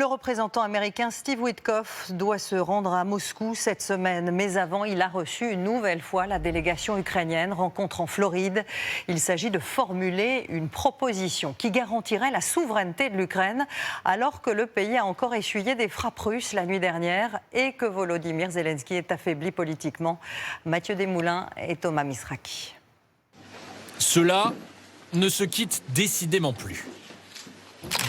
représentant américain Steve Witkoff doit se rendre à Moscou cette semaine. Mais avant, il a reçu une nouvelle fois la délégation ukrainienne, rencontre en Floride. Il s'agit de formuler une proposition qui garantirait la souveraineté de l'Ukraine, alors que le pays a encore essuyé des frappes russes la nuit dernière et que Volodymyr Zelensky est affaibli politiquement. Mathieu Desmoulins et Thomas Misraki. Ceux-là ne se quittent décidément plus.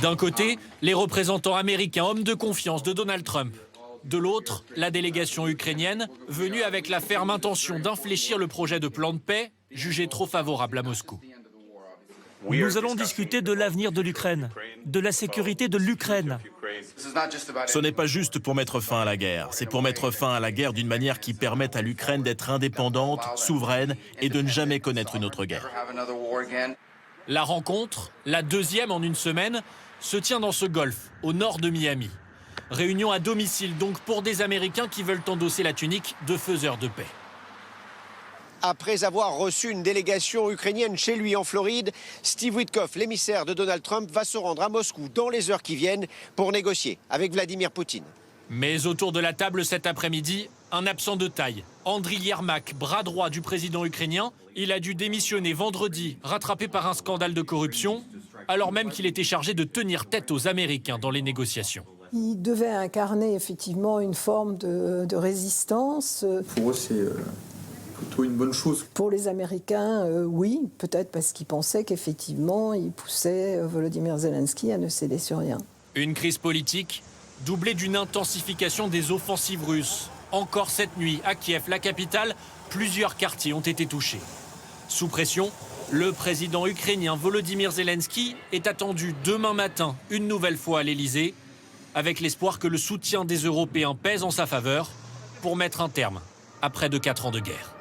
D'un côté, les représentants américains, hommes de confiance de Donald Trump. De l'autre, la délégation ukrainienne, venue avec la ferme intention d'infléchir le projet de plan de paix, jugé trop favorable à Moscou. Nous allons discuter de l'avenir de l'Ukraine, de la sécurité de l'Ukraine. Ce n'est pas juste pour mettre fin à la guerre, c'est pour mettre fin à la guerre d'une manière qui permette à l'Ukraine d'être indépendante, souveraine et de ne jamais connaître une autre guerre. La rencontre, la deuxième en une semaine, se tient dans ce golfe, au nord de Miami. Réunion à domicile donc pour des Américains qui veulent endosser la tunique de faiseurs de paix. Après avoir reçu une délégation ukrainienne chez lui en Floride, Steve Witkoff, l'émissaire de Donald Trump, va se rendre à Moscou dans les heures qui viennent pour négocier avec Vladimir Poutine. Mais autour de la table cet après-midi, un absent de taille. Andriy Yermak, bras droit du président ukrainien, il a dû démissionner vendredi, rattrapé par un scandale de corruption, alors même qu'il était chargé de tenir tête aux Américains dans les négociations. Il devait incarner effectivement une forme de résistance. Pour eux, c'est plutôt une bonne chose. Pour les Américains, oui, peut-être parce qu'ils pensaient qu'effectivement, ils poussaient Volodymyr Zelensky à ne céder sur rien. Une crise politique doublée d'une intensification des offensives russes. Encore cette nuit, à Kiev, la capitale, plusieurs quartiers ont été touchés. Sous pression, le président ukrainien Volodymyr Zelensky est attendu demain matin, une nouvelle fois à l'Elysée, avec l'espoir que le soutien des Européens pèse en sa faveur pour mettre un terme à près de 4 ans de guerre.